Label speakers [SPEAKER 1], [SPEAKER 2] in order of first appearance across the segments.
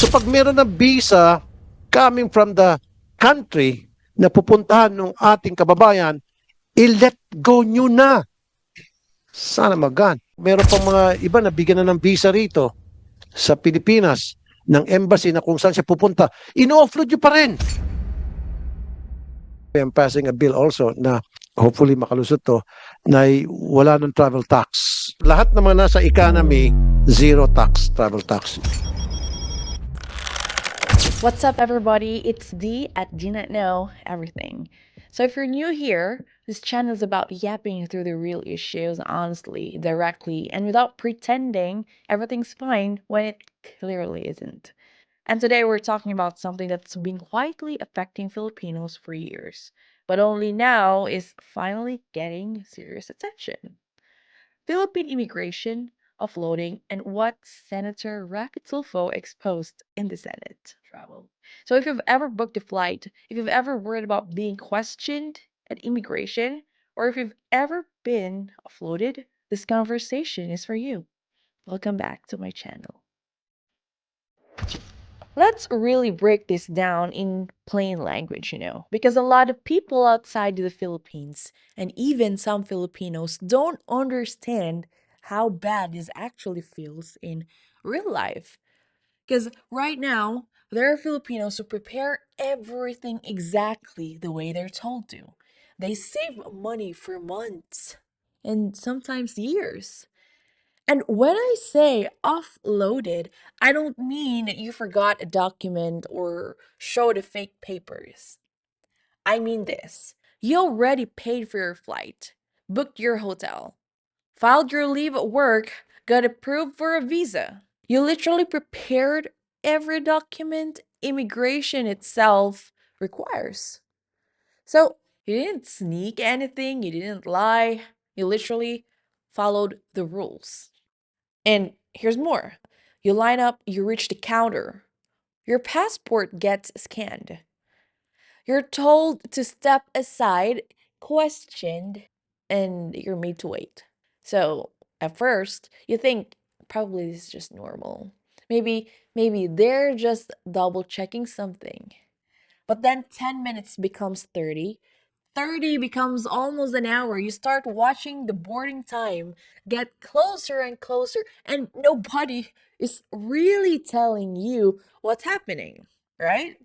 [SPEAKER 1] So pag meron ng visa coming from the country na pupuntahan ng ating kababayan, i-let go nyo na. Sana magan. Meron pang mga iba na bigyan na ng visa rito sa Pilipinas ng embassy na kung saan siya pupunta. Ino-offload nyo pa rin. I'm passing a bill also na hopefully makalusot to na wala ng travel tax. Lahat ng mga nasa economy, zero tax, travel tax.
[SPEAKER 2] What's up, everybody? It's D at Do Not Know Everything. So, if you're new here, this channel is about yapping through the real issues honestly, directly, and without pretending everything's fine when it clearly isn't. And today we're talking about something that's been quietly affecting Filipinos for years, but only now is finally getting serious attention. Philippine immigration, offloading, and what Senator Raffy Tulfo exposed in the Senate. Travel. So if you've ever booked a flight, if you've ever worried about being questioned at immigration, or if you've ever been offloaded, this conversation is for you. Welcome back to my channel. Let's really break this down in plain language, because a lot of people outside the Philippines and even some Filipinos don't understand how bad this actually feels in real life. Because right now, there are Filipinos who prepare everything exactly the way they're told to. They save money for months and sometimes years. And when I say offloaded, I don't mean you forgot a document or showed a fake papers. I mean this. You already paid for your flight, booked your hotel, filed your leave at work, got approved for a visa. You literally prepared every document immigration itself requires. So you didn't sneak anything, you didn't lie, you literally followed the rules. And here's more. You line up, you reach the counter. Your passport gets scanned. You're told to step aside, questioned, and you're made to wait. So, at first, you think probably this is just normal. Maybe they're just double checking something. But then 10 minutes becomes 30, 30 becomes almost an hour. You start watching the boarding time get closer and closer, and nobody is really telling you what's happening, right?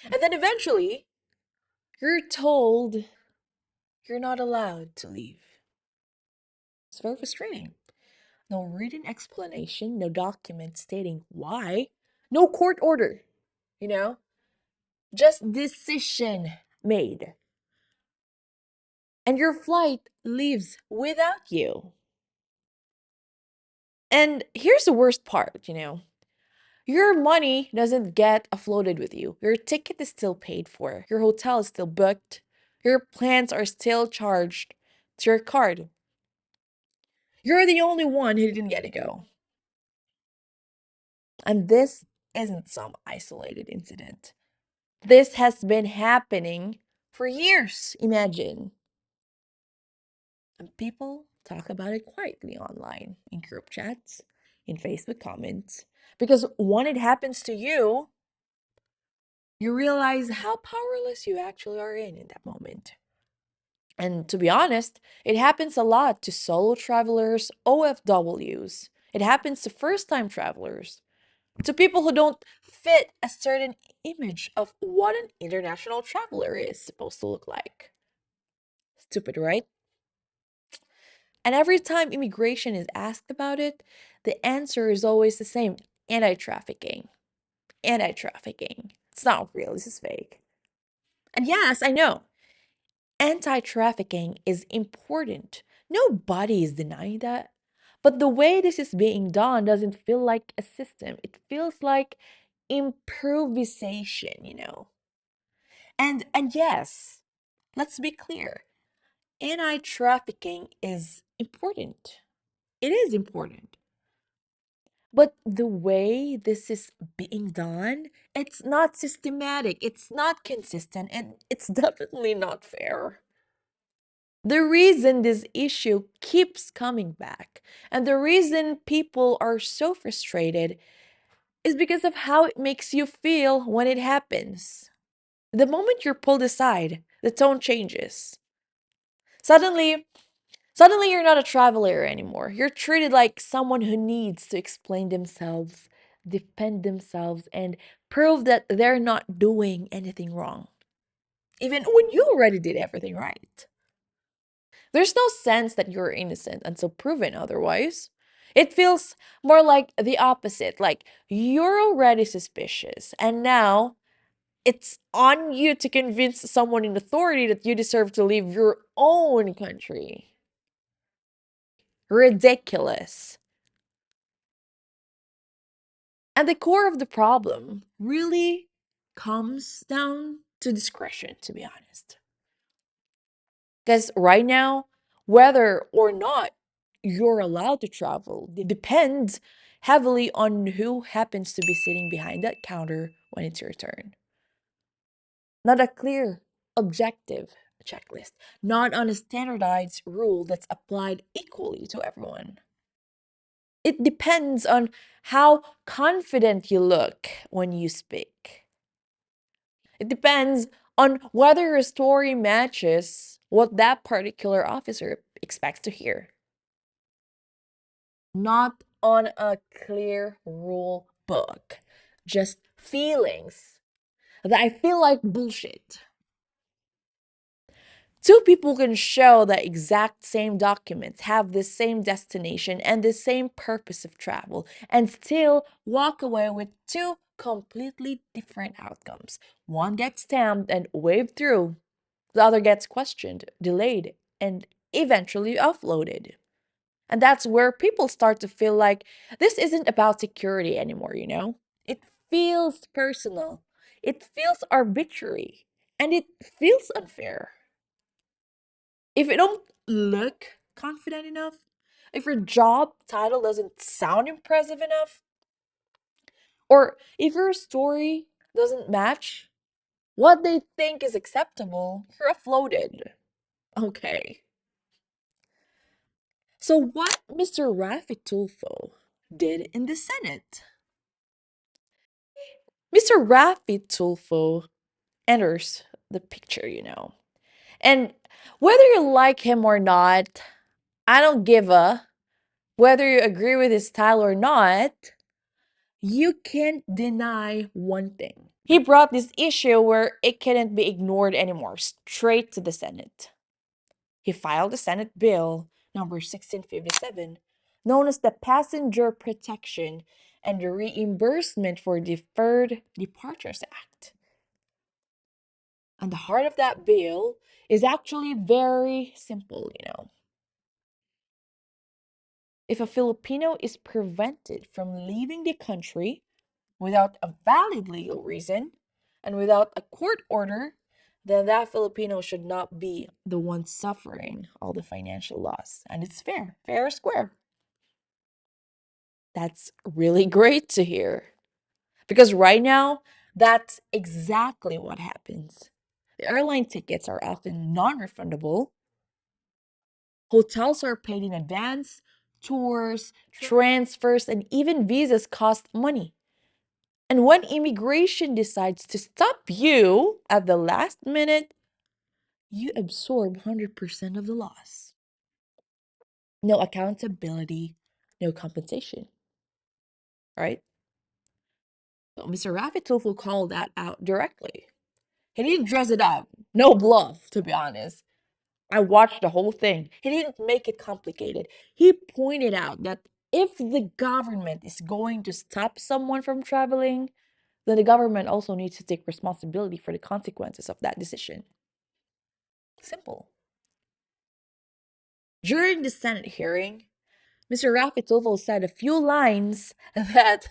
[SPEAKER 2] And then eventually, you're told you're not allowed to leave. It's very frustrating. No written explanation, no document stating why, no court order, you know? Just decision made. And your flight leaves without you. And here's the worst part. Your money doesn't get offloaded with you. Your ticket is still paid for. Your hotel is still booked. Your plans are still charged to your card. You're the only one who didn't get to go. And this isn't some isolated incident. This has been happening for years, imagine. And people talk about it quietly online, in group chats, in Facebook comments. Because when it happens to you, you realize how powerless you actually are in that moment. And to be honest, it happens a lot to solo travelers, OFWs. It happens to first time travelers, to people who don't fit a certain image of what an international traveler is supposed to look like. Stupid, right? And every time immigration is asked about it, the answer is always the same: anti trafficking. Anti trafficking. It's not real, this is fake. And yes, I know. Anti trafficking is important. Nobody is denying that. But the way this is being done doesn't feel like a system. It feels like improvisation. And yes, let's be clear. Anti-trafficking is important. It is important. But the way this is being done, it's not systematic, it's not consistent, and it's definitely not fair. The reason this issue keeps coming back and the reason people are so frustrated is because of how it makes you feel when it happens. The moment you're pulled aside, the tone changes. Suddenly, Suddenly, you're not a traveler anymore. You're treated like someone who needs to explain themselves, defend themselves, and prove that they're not doing anything wrong, even when you already did everything right. There's no sense that you're innocent until proven otherwise. It feels more like the opposite, like you're already suspicious, and now it's on you to convince someone in authority that you deserve to leave your own country. Ridiculous. And the core of the problem really comes down to discretion, to be honest. Because right now, whether or not you're allowed to travel depends heavily on who happens to be sitting behind that counter when it's your turn. Not a clear, objective checklist, not on a standardized rule that's applied equally to everyone. It depends on how confident you look when you speak. It depends on whether your story matches what that particular officer expects to hear. Not on a clear rule book, just feelings that I feel like bullshit. Two people can show the exact same documents, have the same destination, and the same purpose of travel, and still walk away with two completely different outcomes. One gets stamped and waved through, the other gets questioned, delayed, and eventually offloaded. And that's where people start to feel like this isn't about security anymore, you know? It feels personal, it feels arbitrary, and it feels unfair. If you don't look confident enough, if your job title doesn't sound impressive enough, or if your story doesn't match what they think is acceptable, you're offloaded. Okay. So, what Mr. Raffy Tulfo did in the Senate? Mr. Raffy Tulfo enters the picture, you know. And whether you like him or not, I don't give a. Whether you agree with his style or not, you can't deny one thing. He brought this issue where it couldn't be ignored anymore, straight to the Senate. He filed the Senate Bill number 1657, known as the Passenger Protection and Reimbursement for Deferred Departures Act. And the heart of that bill is actually very simple, you know. If a Filipino is prevented from leaving the country without a valid legal reason and without a court order, then that Filipino should not be the one suffering all the financial loss. And it's fair, fair or square. That's really great to hear. Because right now, that's exactly what happens. The airline tickets are often non refundable, hotels are paid in advance, tours, transfers, and even visas cost money. And when immigration decides to stop you at the last minute, you absorb 100% of the loss. No accountability, no compensation, right? Well, Mr. Raffy Tulfo called that out directly. He didn't dress it up. No bluff, to be honest. I watched the whole thing. He didn't make it complicated. He pointed out that if the government is going to stop someone from traveling, then the government also needs to take responsibility for the consequences of that decision. Simple. During the Senate hearing, Mr. Raffy Tulfo said a few lines that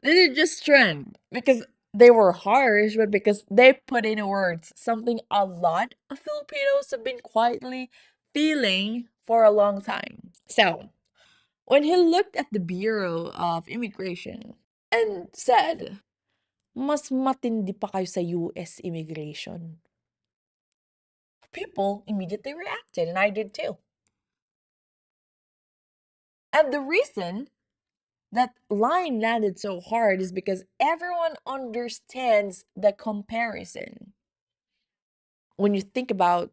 [SPEAKER 2] didn't just trend because they were harsh, but because they put in words something a lot of Filipinos have been quietly feeling for a long time. So, when he looked at the Bureau of Immigration and said, mas matindi pa kayo sa US immigration, people immediately reacted, and I did too. And the reason That line landed so hard is because everyone understands the comparison. When you think about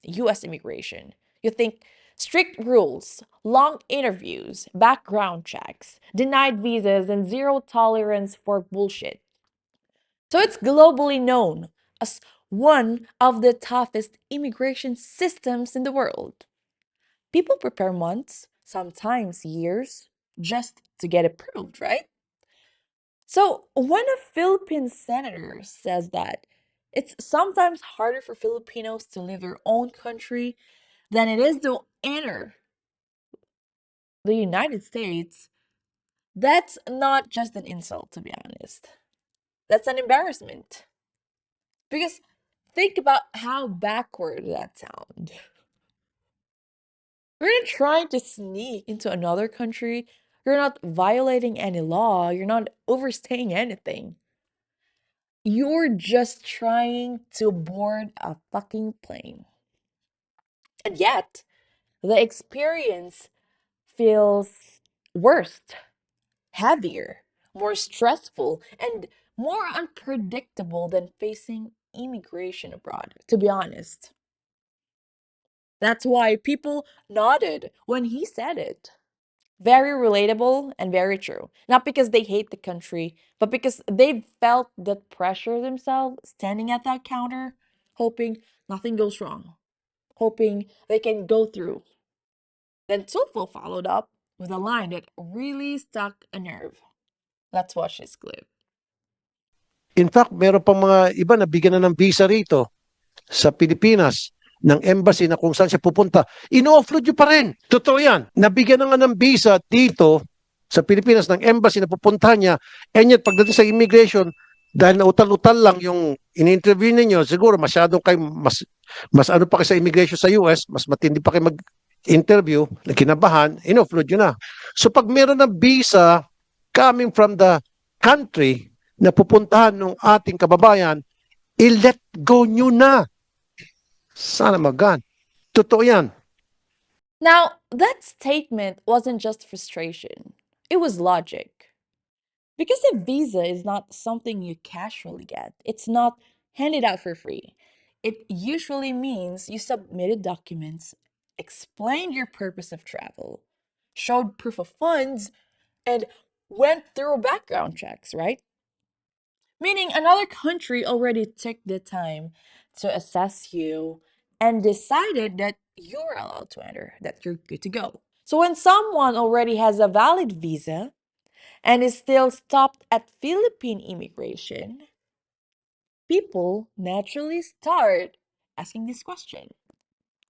[SPEAKER 2] US immigration, you think strict rules, long interviews, background checks, denied visas, and zero tolerance for bullshit. So it's globally known as one of the toughest immigration systems in the world. People prepare months, sometimes years, just to get approved, right? So when a Philippine senator says that it's sometimes harder for Filipinos to leave their own country than it is to enter the United States, that's not just an insult, to be honest. That's an embarrassment. Because think about how backward that sounds. You're not trying to sneak into another country. You're not violating any law. You're not overstaying anything. You're just trying to board a fucking plane. And yet, the experience feels worse, heavier, more stressful, and more unpredictable than facing immigration abroad, to be honest. That's why people nodded when he said it. Very relatable and very true. Not because they hate the country, but because they've felt that pressure themselves standing at that counter, hoping nothing goes wrong, hoping they can go through. Then Tulfo followed up with a line that really stuck a nerve. Let's watch this clip.
[SPEAKER 1] In fact, meron pang mga iba na bigyan na ng visa rito sa Pilipinas ng embassy na kung saan siya pupunta. Ino-offload nyo pa rin. Totoo yan. Nabigyan na nga ng visa dito sa Pilipinas ng embassy na pupuntahan niya. And yet, pagdating sa immigration, dahil nautal-utal lang yung in-interview ninyo, siguro masyadong kayo, mas ano pa kayo sa immigration sa US, mas matindi pa kayo mag-interview, na kinabahan, in-offload nyo na. So pag meron ng visa coming from the country na pupuntahan ng ating kababayan, i-let go nyo na. Sana magan. Totoo yan.
[SPEAKER 2] Now, that statement wasn't just frustration, it was logic. Because a visa is not something you casually get, it's not handed out for free. It usually means you submitted documents, explained your purpose of travel, showed proof of funds, and went through background checks, right? Meaning another country already took the time to assess you and decided that you're allowed to enter, that you're good to go. So when someone already has a valid visa and is still stopped at Philippine immigration, people naturally start asking this question: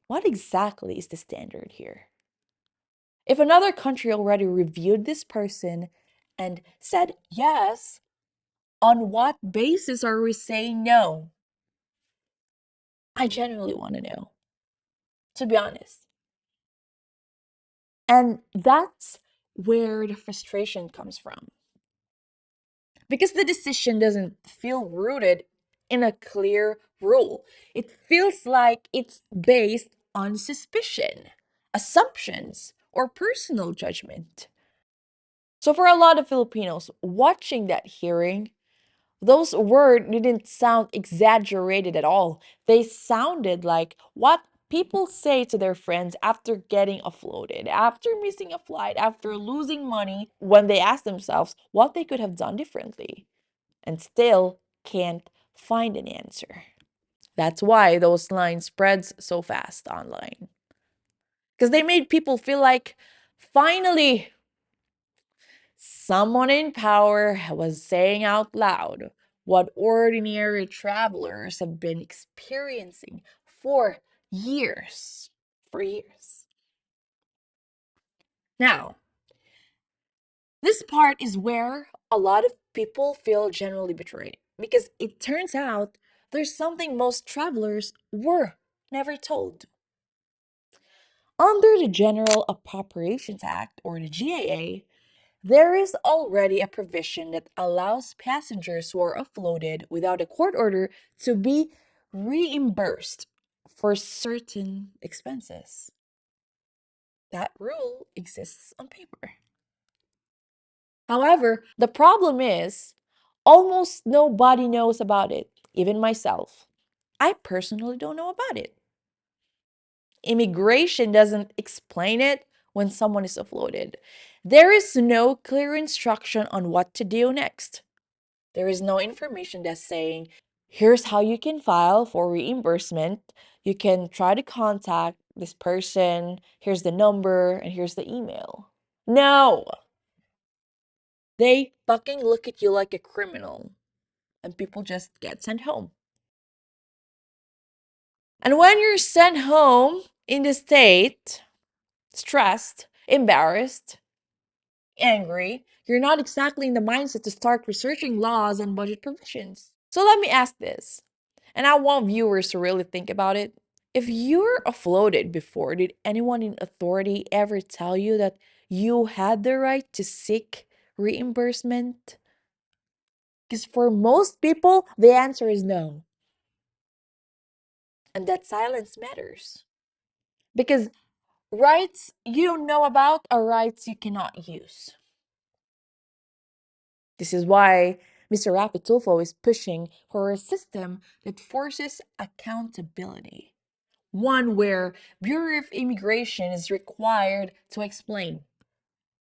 [SPEAKER 2] what exactly is the standard here? If another country already reviewed this person and said yes, on what basis are we saying no? I genuinely want to know, to be honest. And that's where the frustration comes from. Because the decision doesn't feel rooted in a clear rule. It feels like it's based on suspicion, assumptions, or personal judgment. So, for a lot of Filipinos watching that hearing, those words didn't sound exaggerated at all. They sounded like what people say to their friends after getting offloaded, after missing a flight, after losing money, when they ask themselves what they could have done differently and still can't find an answer. That's why those lines spreads so fast online. Because they made people feel like finally someone in power was saying out loud what ordinary travelers have been experiencing for years. For years. Now, this part is where a lot of people feel generally betrayed because it turns out there's something most travelers were never told. Under the General Appropriations Act, or the GAA, there is already a provision that allows passengers who are offloaded without a court order to be reimbursed for certain expenses. That rule exists on paper. However, the problem is almost nobody knows about it, even myself. I personally don't know about it. Immigration doesn't explain it when someone is offloaded. There is no clear instruction on what to do next. There is no information that's saying, here's how you can file for reimbursement. You can try to contact this person. Here's the number and here's the email. No, they fucking look at you like a criminal and people just get sent home. And when you're sent home in the state, stressed, embarrassed, angry, you're not exactly in the mindset to start researching laws and budget provisions. So let me ask this, and I want viewers to really think about it. If you're offloaded before, did anyone in authority ever tell you that you had the right to seek reimbursement? Because for most people, the answer is no. And that silence matters. Because rights you don't know about are rights you cannot use. This is why Mr. Raffy Tulfo is pushing for a system that forces accountability. One where Bureau of Immigration is required to explain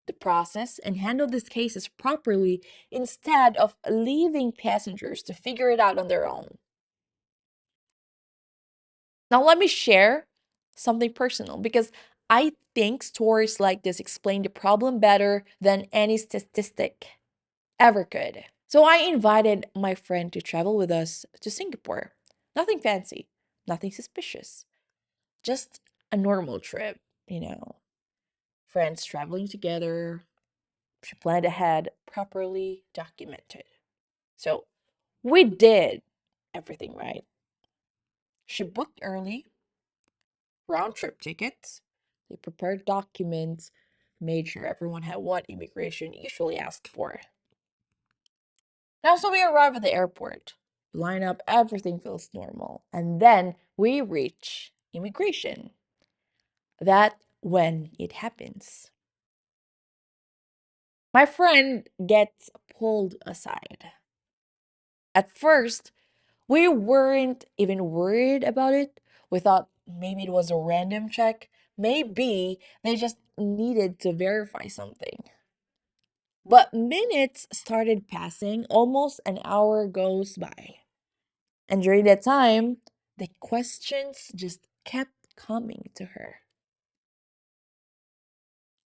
[SPEAKER 2] the process and handle these cases properly instead of leaving passengers to figure it out on their own. Now, let me share something personal because I think stories like this explain the problem better than any statistic ever could. So I invited my friend to travel with us to Singapore. Nothing fancy, nothing suspicious, just a normal trip, you know. Friends traveling together. She planned ahead, properly documented. So we did everything right. She booked early, round trip tickets. They prepared documents, made sure everyone had what immigration usually asked for. Now, so we arrive at the airport, line up, everything feels normal. And then we reach immigration. That when it happens. My friend gets pulled aside. At first, we weren't even worried about it. We thought maybe it was a random check. Maybe they just needed to verify something. But minutes started passing, almost an hour goes by. And during that time, the questions just kept coming to her.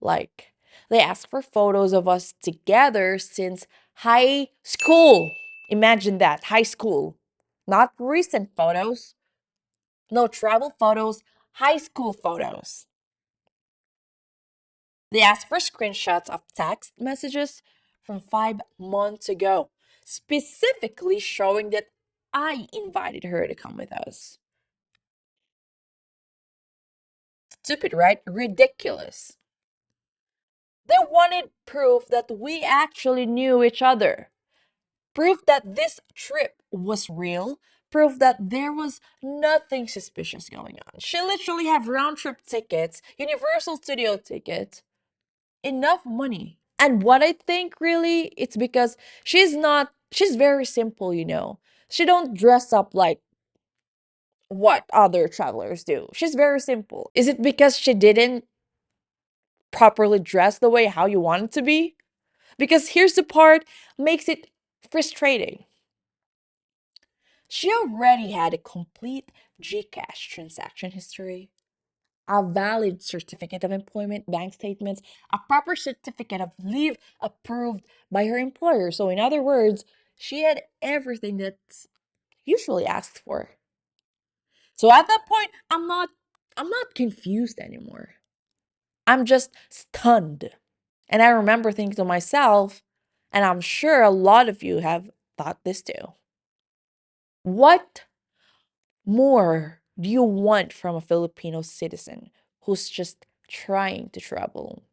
[SPEAKER 2] Like, they asked for photos of us together since high school. Imagine that, high school. Not recent photos, no travel photos, high school photos. They asked for screenshots of text messages from 5 months ago, specifically showing that I invited her to come with us. Stupid, right? Ridiculous. They wanted proof that we actually knew each other. Proof that this trip was real. Proof that there was nothing suspicious going on. She literally have round trip tickets, Universal Studio tickets, enough money. And what I think really, it's because she's very simple, you know. She don't dress up like what other travelers do. She's very simple. Is it because she didn't properly dress the way how you want it to be? Because here's the part makes it frustrating. She already had a complete Gcash transaction history, a valid certificate of employment, bank statements, a proper certificate of leave approved by her employer. So in other words, she had everything that's usually asked for. So at that point, I'm not confused anymore. I'm just stunned. And I remember thinking to myself, and I'm sure a lot of you have thought this too. What more do you want from a Filipino citizen who's just trying to travel?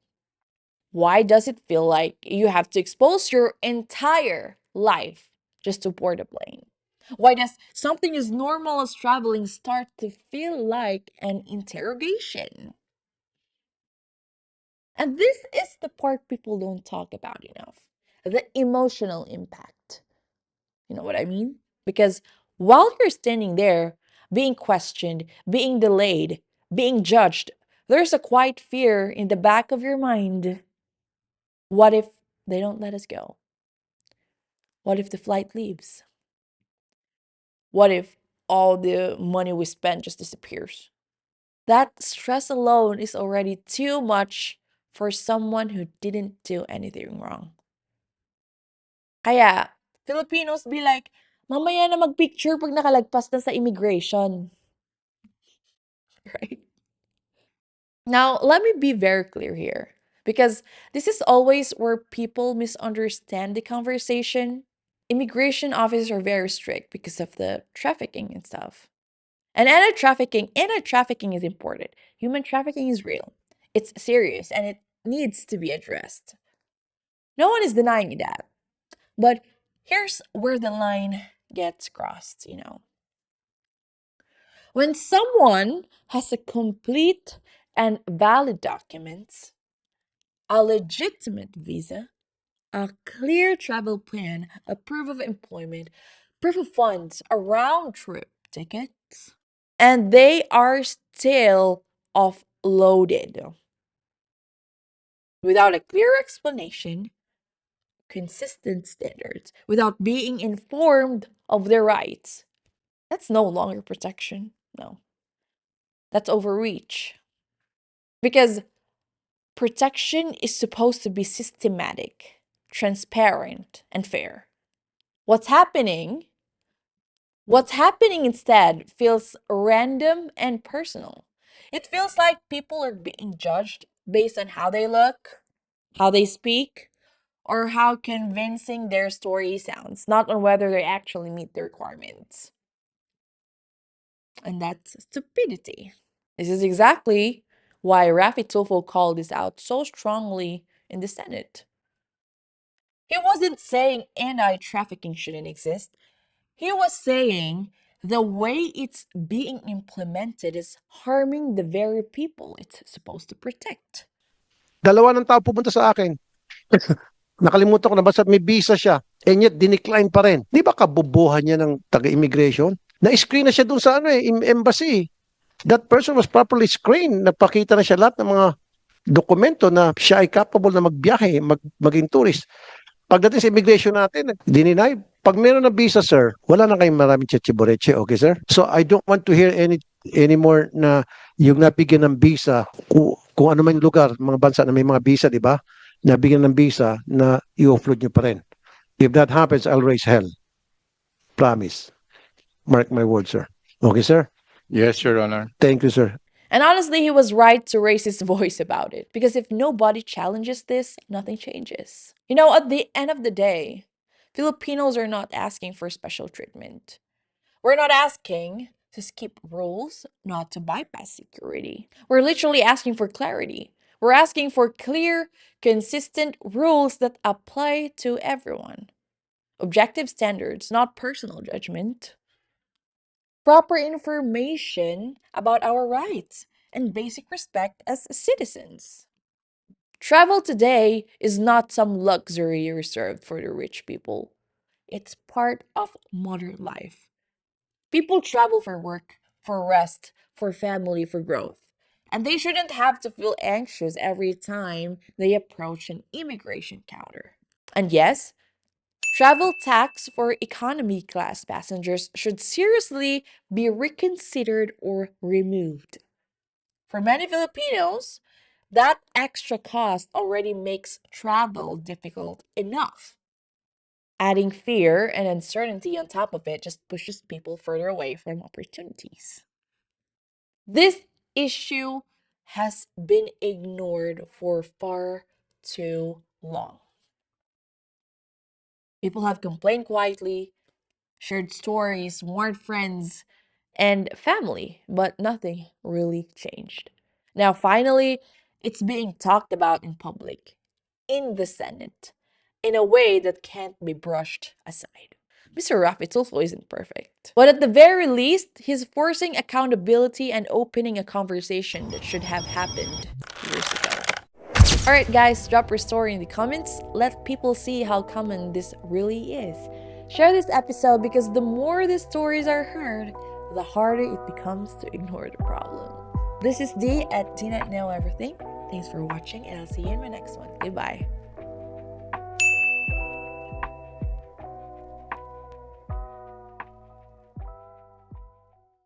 [SPEAKER 2] Why does it feel like you have to expose your entire life just to board a plane? Why does something as normal as traveling start to feel like an interrogation? And this is the part people don't talk about enough. the emotional impact. You know what I mean? Because while you're standing there, being questioned, being delayed, being judged, there's a quiet fear in the back of your mind. What if they don't let us go? What if the flight leaves? What if all the money we spent just disappears? That stress alone is already too much for someone who didn't do anything wrong. Kaya, Filipinos be like, mamaya na magpicture pag nakalagpas na sa immigration. Right? Now, let me be very clear here. Because this is always where people misunderstand the conversation. Immigration officers are very strict because of the trafficking and stuff. And anti-trafficking is important. Human trafficking is real. It's serious and it needs to be addressed. No one is denying that. But here's where the line gets crossed. When someone has a complete and valid documents, a legitimate visa, a clear travel plan, a proof of employment, proof of funds, a round trip ticket, and they are still offloaded without a clear explanation, consistent standards, without being informed of their rights. That's no longer protection. No, that's overreach. Because protection is supposed to be systematic, transparent, and fair. What's happening? What's happening instead feels random and personal. It feels like people are being judged based on how they look, how they speak, or how convincing their story sounds, not on whether they actually meet the requirements. And that's stupidity. This is exactly why Raffy Tulfo called this out so strongly in the Senate. He wasn't saying anti-trafficking shouldn't exist. He was saying the way it's being implemented is harming the very people it's supposed to protect.
[SPEAKER 1] Dalawa ng tao pumunta sa akin. Nakalimutan ko na basta may visa siya. And yet, dinecline pa rin. Di ba kabubuhan niya ng taga-immigration? Na-screen na siya dun sa embassy. That person was properly screened. Napakita na siya lahat ng mga dokumento na siya ay capable na magbiyahe, maging tourist. Pagdating sa immigration natin, dininay. Pag meron na visa, sir, wala na kayong maraming chechiboreche, okay, sir? So I don't want to hear anymore na yung nabigyan ng visa, kung ano man yung lugar, mga bansa na may mga visa, di ba? Nabigyan ng visa na i-offload nyo pa rin. If that happens, I'll raise hell. Promise. Mark my words, sir. Okay, sir?
[SPEAKER 3] Yes, Your Honor.
[SPEAKER 1] Thank you, sir.
[SPEAKER 2] And honestly, he was right to raise his voice about it. Because if nobody challenges this, nothing changes. At the end of the day, Filipinos are not asking for special treatment. We're not asking to skip rules, not to bypass security. We're literally asking for clarity. We're asking for clear, consistent rules that apply to everyone. Objective standards, not personal judgment. Proper information about our rights and basic respect as citizens. Travel today is not some luxury reserved for the rich people. It's part of modern life. People travel for work, for rest, for family, for growth. And they shouldn't have to feel anxious every time they approach an immigration counter. And yes, travel tax for economy class passengers should seriously be reconsidered or removed. For many Filipinos, that extra cost already makes travel difficult enough. Adding fear and uncertainty on top of it just pushes people further away from opportunities. This issue has been ignored for far too long. People have complained quietly, shared stories, warned friends and family, but nothing really changed. Now, finally, it's being talked about in public, in the Senate, in a way that can't be brushed aside. Mr. Raffy Tulfo isn't perfect. But at the very least, he's forcing accountability and opening a conversation that should have happened years ago. Alright guys, drop your story in the comments. Let people see how common this really is. Share this episode because the more the stories are heard, the harder it becomes to ignore the problem. This is Dee at DNet Know Everything. Thanks for watching and I'll see you in my next one. Goodbye.